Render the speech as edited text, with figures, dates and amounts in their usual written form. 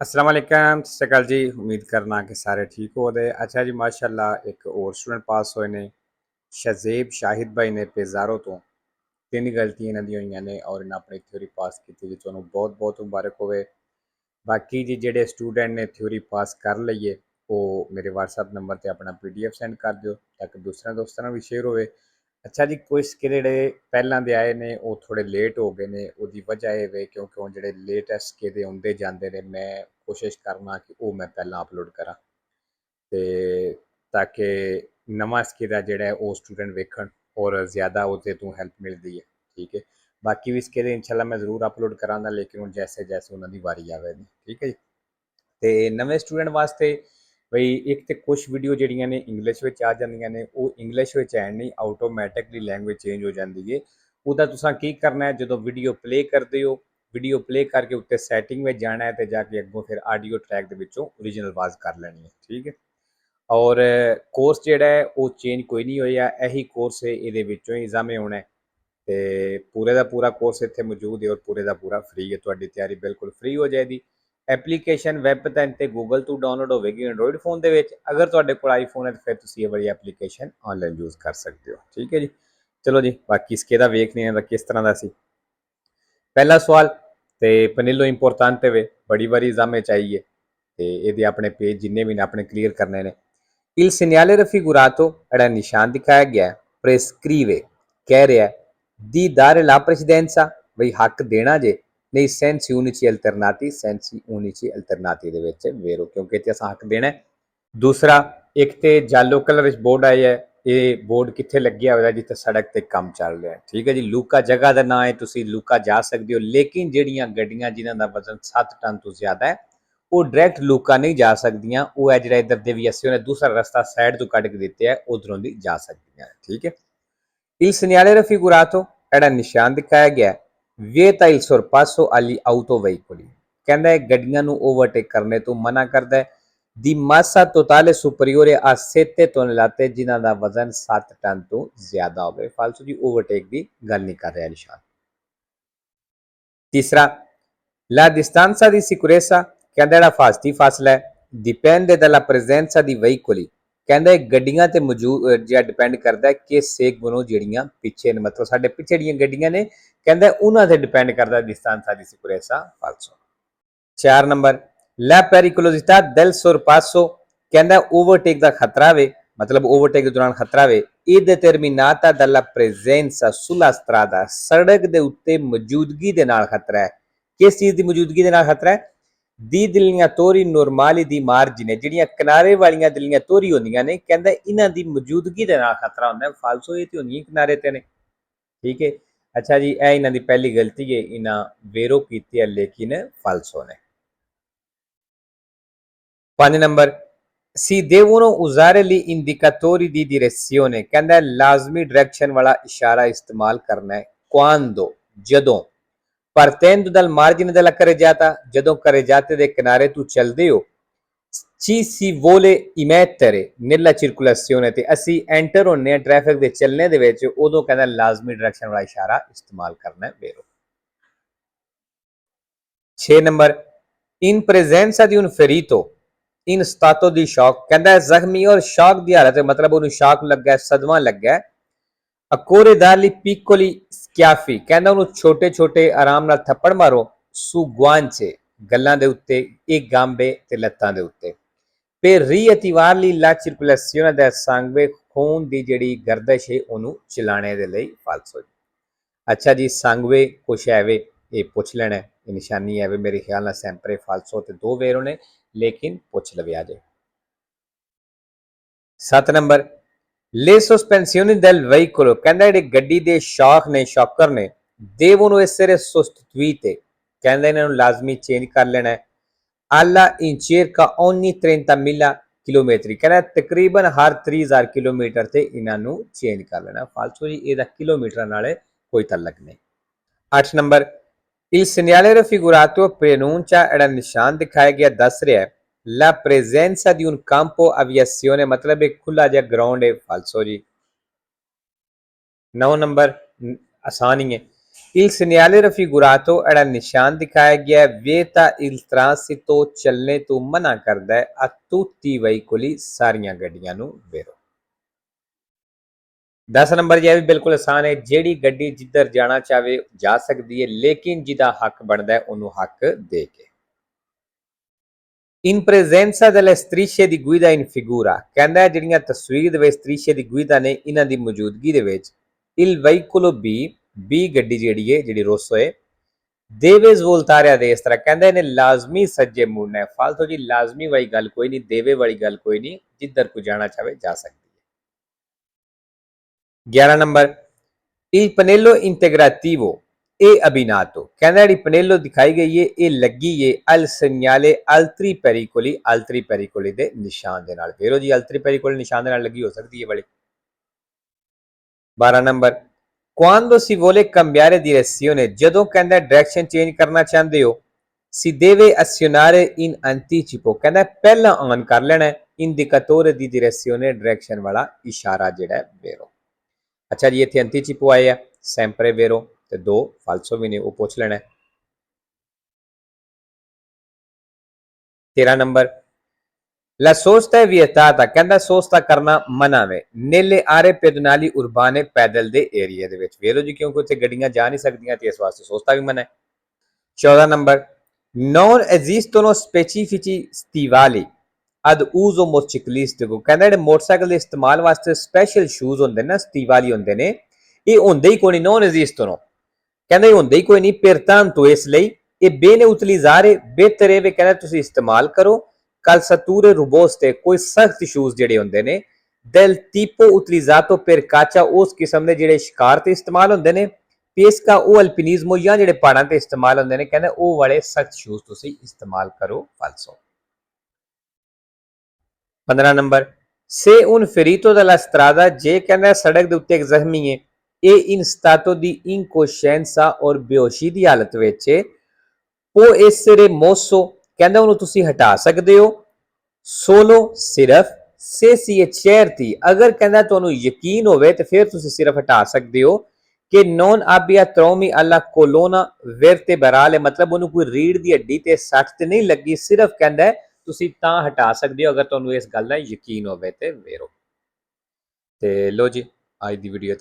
अस्सलाम वालेकुम सत श्री अकाल जी। उम्मीद करना कि सारे ठीक हो दे। अच्छा जी, माशाल्लाह एक और स्टूडेंट पास होए ने, शज़ेब शाहिद भाई ने पेज़ारो तो 3 गलतियां इन्हां दी होईयां ने और इन्हां अपनी थ्योरी पास कीती जी। तुहानूं बहुत बहुत मुबारक होवे। बाकी जी जेह्ड़े स्टूडेंट ने थ्योरी पास कर ਲਈ है ਉਹ ਮੇਰੇ WhatsApp ਨੰਬਰ ਤੇ ਆਪਣਾ PDF ਸੈਂਡ ਕਰ ਦਿਓ ਤਾਂ ਕਿ ਦੂਸਰਿਆਂ ਦੋਸਤਾਂ ਨਾਲ ਵੀ ਸ਼ੇਅਰ ਹੋਵੇ। ਅੱਛਾ ਜੀ, ਕੁਝ ਸਿੱਕੇ ਜਿਹੜੇ ਪਹਿਲਾਂ ਦੇ ਆਏ ਨੇ ਉਹ ਥੋੜੇ ਲੇਟ ਹੋ ਗਏ ਨੇ। ਉਹਦੀ ਵਜ੍ਹਾ ਇਹ ਵੇ ਕਿਉਂਕਿ ਉਹ ਜਿਹੜੇ ਲੇਟੈਸਟ ਸਿੱਕੇ ਦੇ ਆਉਂਦੇ ਜਾਂਦੇ ਨੇ, ਮੈਂ ਕੋਸ਼ਿਸ਼ ਕਰਨਾ ਕਿ ਉਹ ਮੈਂ ਪਹਿਲਾਂ ਅਪਲੋਡ ਕਰਾਂ ਤੇ ਤਾਂ ਕਿ ਨਵਾਂ ਸਿੱਕੇ ਦਾ ਜਿਹੜਾ ਉਹ ਸਟੂਡੈਂਟ ਵੇਖਣ ਔਰ ਜ਼ਿਆਦਾ ਉਹਦੇ ਤੋਂ ਹੈਲਪ ਮਿਲਦੀ ਹੈ। ਠੀਕ ਹੈ, ਬਾਕੀ ਵੀ ਸਿੱਕੇ ਦੇ ਇਨਸ਼ਾਅੱਲਾ ਮੈਂ ਜ਼ਰੂਰ ਅਪਲੋਡ ਕਰਾਂਗਾ, ਲੇਕਿਨ ਹੁਣ ਜੈਸੇ ਜੈਸੇ ਉਹਨਾਂ ਦੀ ਵਾਰੀ ਆਵੇ। ਠੀਕ ਹੈ ਜੀ। ਤੇ ਨਵੇਂ ਸਟੂਡੈਂਟ ਵਾਸਤੇ ਬਈ ਇੱਕ ਤੇ ਕੁਝ ਵੀਡੀਓ ਜਿਹੜੀਆਂ ਨੇ ਇੰਗਲਿਸ਼ ਵਿੱਚ ਆ ਜਾਂਦੀਆਂ ਨੇ, ਉਹ ਇੰਗਲਿਸ਼ ਵਿੱਚ ਐਂਡ ਨਹੀਂ ਆਟੋਮੈਟਿਕਲੀ ਲੈਂਗੁਏਜ ਚੇਂਜ ਹੋ ਜਾਂਦੀ ਹੈ। ਉਹਦਾ ਤੁਸੀਂ ਕੀ ਕਰਨਾ ਹੈ, ਜਦੋਂ ਵੀਡੀਓ ਪਲੇ ਕਰਦੇ ਹੋ, ਵੀਡੀਓ ਪਲੇ ਕਰਕੇ ਉੱਤੇ ਸੈਟਿੰਗ ਵਿੱਚ ਜਾਣਾ ਹੈ ਤੇ ਜਾ ਕੇ ਅੱਗੋਂ ਫਿਰ ਆਡੀਓ ਟਰੈਕ ਦੇ ਵਿੱਚੋਂ ਓਰੀਜਨਲ ਆਵਾਜ਼ ਕਰ ਲੈਣੀ ਹੈ। ਠੀਕ ਹੈ, ਔਰ ਕੋਰਸ ਜਿਹੜਾ ਹੈ ਉਹ ਚੇਂਜ ਕੋਈ ਨਹੀਂ ਹੋਇਆ, ਇਹੀ ਕੋਰਸ ਹੈ, ਇਹਦੇ ਵਿੱਚੋਂ ਹੀ ਐਗਜ਼ਾਮ ਹੋਣਾ ਹੈ ਤੇ ਪੂਰੇ ਦਾ ਪੂਰਾ ਕੋਰਸ ਇੱਥੇ ਮੌਜੂਦ ਹੈ ਔਰ ਪੂਰੇ ਦਾ ਪੂਰਾ ਫ੍ਰੀ ਹੈ। ਤੁਹਾਡੀ ਤਿਆਰੀ ਬਿਲਕੁਲ ਫ੍ਰੀ ਹੋ ਜਾਏਗੀ। ਐਪਲੀਕੇਸ਼ਨ ਵੈਬ ਤੇ ਗੂਗਲ ਤੋਂ ਡਾਊਨਲੋਡ ਹੋਵੇਗੀ ਐਂਡਰੋਇਡ ਫੋਨ ਦੇ ਵਿੱਚ। ਅਗਰ ਤੁਹਾਡੇ ਕੋਲ ਆਈਫੋਨ ਹੈ ਤਾਂ ਫਿਰ ਤੁਸੀਂ ਇਹ ਵਾਲੀ ਐਪਲੀਕੇਸ਼ਨ ਆਨਲਾਈਨ ਯੂਜ਼ ਕਰ ਸਕਦੇ ਹੋ। ਠੀਕ ਹੈ ਜੀ, ਚਲੋ ਜੀ, ਬਾਕੀ ਇਸਕੇ ਦਾ ਵੇਖਦੇ ਹਾਂ ਕਿਸ ਤਰ੍ਹਾਂ ਦਾ ਸੀ। ਪਹਿਲਾ ਸਵਾਲ ਤੇ ਪਨੀਲੋ ਇੰਪੋਰਟੈਂਟ ਵੇ, ਬੜੀ ਵਾਰੀ ਐਗਜ਼ਾਮ ਚਾਹੀਏ ਤੇ ਇਹਦੇ ਆਪਣੇ ਪੇਜ ਜਿੰਨੇ ਵੀ ਨੇ ਆਪਣੇ ਕਲੀਅਰ ਕਰਨੇ ਨੇ। Il segnale raffigurato era ਨਿਸ਼ਾਨ ਦਿਖਾਇਆ ਗਿਆ prescrive ਕਹਿ ਰਿਹਾ di dare la precedenza ਬਈ ਹੱਕ ਦੇਣਾ ਜੇ ਨਹੀਂ sensi unici alternati sensi unici alternati ਦੇ ਵਿੱਚ ਵੇਰੋ ਕਿਉਂਕਿ ਇੱਥੇ ਅਸਾਂ ਹੱਕ ਦੇਣਾ। ਦੂਸਰਾ, ਇੱਕ ਤੇ ਜਾਲੋ ਕਲਰ ਵਿੱਚ ਬੋਰਡ ਆਇਆ ਹੈ, ਇਹ ਬੋਰਡ ਕਿੱਥੇ ਲੱਗਿਆ ਹੋਇਆ ਜਿੱਥੇ ਸੜਕ ਤੇ ਕੰਮ ਚੱਲ ਰਿਹਾ। ਠੀਕ ਹੈ ਜੀ, ਲੂਕਾ ਜਗ੍ਹਾ ਦਾ ਨਾਂ ਹੈ, ਤੁਸੀਂ ਲੂਕਾ ਜਾ ਸਕਦੇ ਹੋ, ਲੇਕਿਨ ਜਿਹੜੀਆਂ ਗੱਡੀਆਂ ਜਿਨ੍ਹਾਂ ਦਾ ਵਜ਼ਨ 7 ਟਨ ਤੋਂ ਜ਼ਿਆਦਾ ਹੈ ਉਹ ਡਾਇਰੈਕਟ ਲੂਕਾ ਨਹੀਂ ਜਾ ਸਕਦੀਆਂ। ਉਹ ਹੈ ਜਿਹੜਾ ਇੱਧਰ ਦੇਵੀਅਸੀ ਉਹਨੇ ਦੂਸਰਾ ਰਸਤਾ ਸਾਈਡ ਤੋਂ ਕੱਢ ਕੇ ਦਿੱਤਾ ਹੈ, ਉਧਰੋਂ ਦੀ ਜਾ ਸਕਦੀਆਂ। ਠੀਕ ਹੈ, il segnale raffigurato ਜਿਹੜਾ ਨਿਸ਼ਾਨ ਦਿਖਾਇਆ ਗਿਆ vieta il sorpasso agli autoveicoli ਕਹਿੰਦਾ ਹੈ ਗੱਡੀਆਂ ਨੂੰ ਓਵਰਟੇਕ ਕਰਨੇ ਤੋਂ ਮਨਾ ਕਰਦਾ ਹੈ। ਦੀ ਮਾਸਾ ਟੋਟਾਲੇ ਸੁਪਰੀਓਰੇ ਆ 7 ਟੋਨੇਲਾਤੇ ਜਿਨ੍ਹਾਂ ਦਾ ਵਜ਼ਨ 7 ਟਨ ਤੋਂ ਜ਼ਿਆਦਾ ਹੋਵੇ। ਫਾਲਤੂ ਦੀ ਓਵਰਟੇਕ ਦੀ ਗੱਲ ਨਹੀਂ ਕਰ ਰਿਹਾ ਨਿਸ਼ਾਨ। ਤੀਸਰਾ, la distanza di sicurezza ਕਹਿੰਦਾ ਜਿਹੜਾ ਫਾਸਤੀ ਫਾਸਲਾ ਹੈ dipende dalla presenza di veicoli ਕਹਿੰਦਾ ਇਹ ਗੱਡੀਆਂ ਤੇ ਮੌਜੂਦ ਜਿਹੜਾ ਡਿਪੈਂਡ ਕਰਦਾ ਹੈ ਕਿ ਸੇਗਵਨੋਂ ਜਿਹੜੀਆਂ ਪਿੱਛੇ ਨੇ, ਮਤਲਬ ਸਾਡੇ ਪਿੱਛੇ ਜਿਹੜੀਆਂ ਗੱਡੀਆਂ ਨੇ ਕਹਿੰਦਾ ਉਹਨਾਂ ਤੇ ਡਿਪੈਂਡ ਕਰਦਾ distanza di sicurezza falso। 4 number la pericolosità del sorpasso ਕਹਿੰਦਾ ਓਵਰਟੇਕ ਦਾ ਖਤਰਾ ਵੇ, ਮਤਲਬ ਓਵਰਟੇਕ ਦੇ ਦੌਰਾਨ ਖਤਰਾ ਵੇ। ਇਹ determinata dalla presenza sulla strada ਸੜਕ ਦੇ ਉੱਤੇ ਮੌਜੂਦਗੀ ਦੇ ਨਾਲ ਖਤਰਾ ਹੈ। ਕਿਸ ਚੀਜ਼ ਦੀ ਮੌਜੂਦਗੀ ਦੇ ਨਾਲ ਖਤਰਾ ਹੈ? ਦੀ delineatori normali di margine ਜਿਹੜੀਆਂ ਕਿਨਾਰੇ ਵਾਲੀਆਂ delineatori ਹੁੰਦੀਆਂ ਨੇ ਕਹਿੰਦਾ ਇਹਨਾਂ ਦੀ ਮੌਜੂਦਗੀ ਦੇ ਨਾਲ ਖਤਰਾ ਹੁੰਦਾ ਹੈ। ਫਾਲਸੋ ਇਹ ਤੇ ਹੁੰਦੀਆਂ ਕਿਨਾਰੇ ਤੇ ਨੇ। ਠੀਕ ਹੈ, ਅੱਛਾ ਜੀ, ਇਹ ਇਹਨਾਂ ਦੀ ਪਹਿਲੀ ਗਲਤੀ ਹੈ, ਇਹਨਾਂ ਵੇਰੋ ਕੀਤੀ ਹੈ ਲੇਕਿਨ ਫਾਲਸੋ ਨੇ। 5 number si devono usare gli indicatori di direzione ਕਹਿੰਦਾ ਲਾਜ਼ਮੀ ਡਾਇਰੈਕਸ਼ਨ ਵਾਲਾ ਇਸ਼ਾਰਾ ਇਸਤੇਮਾਲ ਕਰਨਾ ਹੈ quando ਜਦੋਂ partendo dal margine della carreggiata ਜਦੋਂ carreggiate ਦੇ ਕਿਨਾਰੇ ਤੋਂ ਚੱਲਦੇ ਹੋ ci si vuole immettere nella circolazione ਤੇ ਅਸੀਂ ਐਂਟਰ ਹੁੰਨੇ ਆ ਟ੍ਰੈਫਿਕ ਦੇ ਚੱਲਣੇ ਦੇ ਵਿੱਚ, ਉਦੋਂ ਕਹਿੰਦਾ ਲਾਜ਼ਮੀ ਡਾਇਰੈਕਸ਼ਨ ਵਾਲਾ ਇਸ਼ਾਰਾ ਇਸਤੇਮਾਲ ਕਰਨਾ ਹੈ ਵੇਰੋ। 6 number in presenza di un ferito in stato di shock ਕਹਿੰਦਾ ਜ਼ਖਮੀ ਔਰ ਸ਼ੌਕ ਦੀ ਹਾਲਤ, ਮਤਲਬ ਉਹਨੂੰ ਸ਼ੌਕ ਲੱਗਾ, ਸਦਮਾ ਲੱਗਾ। ਅਕੋਰੇ ਦਾਲੀ ਪਿਕੋਲੀ ਸਕਿਆਫੀ ਕਹਿੰਦਾ ਉਹਨੂੰ ਛੋਟੇ ਛੋਟੇ ਆਰਾਮ ਨਾਲ ਥੱਪੜ ਮਾਰੋ su guance ਗੱਲਾਂ ਦੇ ਉੱਤੇ, ਇਹ ਗਾਂਬੇ ਤੇ ਲੱਤਾਂ ਦੇ ਉੱਤੇ। ਫਿਰ ਰੀਅਤਿਵਾਰਲੀ ਲਾ ਸਰਕੂਲੇਸ਼ਨ ਦਾ ਸੰਗਵੇ ਖੂਨ ਦੀ ਜਿਹੜੀ ਗਰਦਸ਼ ਹੈ ਉਹਨੂੰ ਚਲਾਣੇ ਦੇ ਲਈ ਫਾਲਸੋ। ਅੱਛਾ ਜੀ, ਸੰਗਵੇ ਕੁਛ ਐਵੇਂ ਇਹ ਪੁੱਛ ਲੈਣਾ, ਇਹ ਨਿਸ਼ਾਨੀ ਐਵੇਂ ਮੇਰੇ ਖਿਆਲ ਨਾਲ ਸੈਂਪਰੇ ਫਾਲਸੋ ਤੇ 2 ਵੇਰੋ ਨੇ, ਲੇਕਿਨ ਪੁੱਛ ਲਵਿਆ ਜੇ। 7 number le sospensioni del veicolo ਕਹਿੰਦਾ ਜਿਹੜੇ ਗੱਡੀ ਦੇ ਸ਼ੌਕ ਨੇ, ਸ਼ੌਕਰ ਨੇ devono essere sostituite ਕਹਿੰਦਾ ਇਹਨਾਂ ਨੂੰ ਲਾਜ਼ਮੀ ਚੇਂਜ ਕਰ ਲੈਣਾ ਹੈ alla in circa ogni 30.000 kilometre ਕਹਿੰਦਾ ਤਕਰੀਬਨ ਹਰ 30,000 ਕਿਲੋਮੀਟਰ ਤੇ ਇਹਨਾਂ ਨੂੰ ਚੇਂਜ ਕਰ ਲੈਣਾ। ਫਾਲਤੂ ਜੀ ਇਹਦਾ ਕਿਲੋਮੀਟਰ ਨਾਲ ਕੋਈ ਤਾਲੁਕ ਨਹੀਂ। 8 number il segnale raffigurato preannuncia ਜਿਹੜਾ ਨਿਸ਼ਾਨ ਦਿਖਾਇਆ ਗਿਆ ਦੱਸ ਰਿਹਾ ਹੈ la presenza di un campo aviazione मतलब एक खुला जिहा ग्राउंड है। फालसो जी। 9 नंबर आसान ही है Il segnale raffigurato era ਨਿਸ਼ਾਨ ਦਿਖਾਇਆ ਗਿਆ ਹੈ, vieta il transito ਚੱਲਣੇ ਤੋਂ ਮਨਾ ਕਰਦਾ ਹੈ a tutti i veicoli ਸਾਰੀਆਂ ਗੱਡੀਆਂ ਨੂੰ ਵੇਰੋ। 10 ਨੰਬਰ ਇਹ ਵੀ ਬਿਲਕੁਲ ਆਸਾਨ ਹੈ, ਜਿਹੜੀ ਗੱਡੀ ਜਿੱਧਰ ਜਾਣਾ ਚਾਹਵੇ ਜਾ ਸਕਦੀ ਹੈ, ਲੇਕਿਨ ਜਿਹਦਾ ਹੱਕ ਬਣਦਾ ਹੈ ਉਹਨੂੰ ਹੱਕ ਦੇ ਕੇ। In presenza delle strisce di guida in figura, ਕਹਿੰਦਾ ਹੈ ਜਿਹੜੀਆਂ ਤਸਵੀਰ ਦੇ ਵਿੱਚ strisce ਦੀ guida ਨੇ, ਇਹਨਾਂ ਦੀ ਮੌਜੂਦਗੀ ਦੇ ਵਿੱਚ il veicolo B ਗੱਡੀ ਜਿਹੜੀ ਹੈ, ਜਿਹੜੀ ਰੋਸੋ ਹੈ, deve svoltare a destra, ਕਹਿੰਦਾ ਇਹਨੇ ਲਾਜ਼ਮੀ ਸੱਜੇ ਮੁੜਨਾ ਹੈ। ਫਾਲਤੂ ਜੀ ਲਾਜ਼ਮੀ ਵਾਲੀ ਗੱਲ ਕੋਈ ਨਹੀਂ, ਦੇਵੇ ਵਾਲੀ ਗੱਲ ਕੋਈ ਨਹੀਂ, ਜਿੱਧਰ ਕੋਈ ਜਾਣਾ ਚਾਹਵੇ ਜਾ ਸਕਦੀ ਹੈ। 11 number il pannello integrativo e abbinato, ਕਹਿੰਦਾ ਜਿਹੜੀ ਪਨੇਲੋ ਦਿਖਾਈ ਗਈ ਹੈ ਇਹ ਲੱਗੀ ਹੈ al segnale altri pericoli ਦੇ ਨਿਸ਼ਾਨ ਦੇ ਨਾਲ। ਵੇਰੋ ਜੀ altri pericoli ਨਿਸ਼ਾਨ ਦੇ ਨਾਲ ਲੱਗੀ ਹੋ ਸਕਦੀ ਹੈ ਵਾਲੀ। 12 number quando si vuole cambiare direzione, ਜਦੋਂ ਕਹਿੰਦਾ ਡਾਇਰੈਕਸ਼ਨ ਚੇਂਜ ਕਰਨਾ ਚਾਹੁੰਦੇ ਹੋ, si deve azionare in anticipo, ਕਹਿੰਦਾ ਪਹਿਲਾਂ ਔਨ ਕਰ ਲੈਣਾ indicatore di direzione, ਡਾਇਰੈਕਸ਼ਨ ਵਾਲਾ ਇਸ਼ਾਰਾ ਜਿਹੜਾ ਵੇਰੋ। ਅੱਛਾ ਜੀ ਇੱਥੇ anticipo ਆਏ ਆ, sempre vero ਤੇ 2 ਫਾਲਸੋ ਵੀ ਨੇ, ਉਹ ਪੁੱਛ ਲੈਣਾ। 13 ਨੰਬਰ La sosta è vietata, ਕਹਿੰਦਾ ਸੋਸਤਾ ਕਰਨਾ ਮਨਾ ਵੇ nelle aree pedonali urbane, ਪੈਦਲ ਦੇ ਏਰੀਆ ਦੇ ਵਿੱਚ। ਵੇਰੋ ਜੀ ਕਿਉਂਕਿ ਉੱਥੇ ਗੱਡੀਆਂ ਜਾ ਨਹੀਂ ਸਕਦੀਆਂ ਤੇ ਇਸ ਵਾਸਤੇ ਸੋਸਤਾ ਵੀ ਮਨਾ ਹੈ। 14 number non esistono specifici stivali ad uso motociclistico, ਕਹਿੰਦਾ ਜਿਹੜੇ ਮੋਟਰਸਾਈਕਲ ਦੇ ਇਸਤੇਮਾਲ ਵਾਸਤੇ ਸਪੈਸ਼ਲ ਸ਼ੂਜ਼ ਹੁੰਦੇ ਨੇ, ਸਟੀਵਾਲੀ ਹੁੰਦੇ ਨੇ, ਇਹ ਹੁੰਦੇ ਹੀ ਕੋਈ ਨਹੀਂ, non esistono, ਕਹਿੰਦਾ ਇਹ ਹੁੰਦੇ ਹੀ ਕੋਈ ਨਹੀਂ। pertanto ਇਸ ਲਈ ਇਹ bene utilizzare, ਬਿਹਤਰ ਹੈ ਵੀ ਕਹਿੰਦਾ ਤੁਸੀਂ ਇਸਤੇਮਾਲ ਕਰੋ calzature robuste, ਕੋਈ ਸਖਤ ਸ਼ੂਜ਼ ਜਿਹੜੇ ਹੁੰਦੇ ਨੇ, del tipo utilizzato per caccia, ਉਸ ਕਿਸਮ ਦੇ ਜਿਹੜੇ ਸ਼ਿਕਾਰ ਤੇ ਇਸਤੇਮਾਲ ਹੁੰਦੇ ਨੇ, pesca ਉਹ alpinismo ਜਾਂ ਜਿਹੜੇ ਪਹਾੜਾਂ ਤੇ ਇਸਤੇਮਾਲ ਹੁੰਦੇ ਨੇ, ਕਹਿੰਦਾ ਉਹ ਵਾਲੇ ਸਖਤ ਸ਼ੂਜ਼ ਤੁਸੀਂ ਇਸਤੇਮਾਲ ਕਰੋ ਫਾਲਸੋ। 15 number se un ferito della strada, ਜੇ ਕਹਿੰਦਾ ਸੜਕ ਦੇ ਉੱਤੇ ਇੱਕ ਜ਼ਖਮੀ ਹੈ, ਇਹ in stato di incoscienza ਔਰ ਬੇਹੋਸ਼ੀ ਦੀ ਹਾਲਤ ਵਿੱਚ può essere mosso, ਕਹਿੰਦਾ ਉਹਨੂੰ ਤੁਸੀਂ ਹਟਾ ਸਕਦੇ ਹੋ solo ਸਿਰਫ se si è certi, ਅਗਰ ਕਹਿੰਦਾ ਤੁਹਾਨੂੰ ਯਕੀਨ ਹੋਵੇ ਤੇ ਫਿਰ ਤੁਸੀਂ ਸਿਰਫ ਹਟਾ ਸਕਦੇ ਹੋ ਕਿ non abbia traumi alla colonna vertebrale, ਮਤਲਬ ਉਹਨੂੰ ਕੋਈ ਰੀੜ ਦੀ ਹੱਡੀ ਤੇ ਸੱਟ ਤੇ ਨਹੀਂ ਲੱਗੀ, ਸਿਰਫ ਕਹਿੰਦਾ ਤੁਸੀਂ ਤਾਂ ਹਟਾ ਸਕਦੇ ਹੋ ਅਗਰ ਤੁਹਾਨੂੰ ਇਸ ਗੱਲ ਦਾ ਯਕੀਨ ਹੋਵੇ ਤੇ ਵੇਰੋ। ਤੇ ਲੋ ਜੀ ਅੱਜ ਦੀ ਵੀਡੀਓ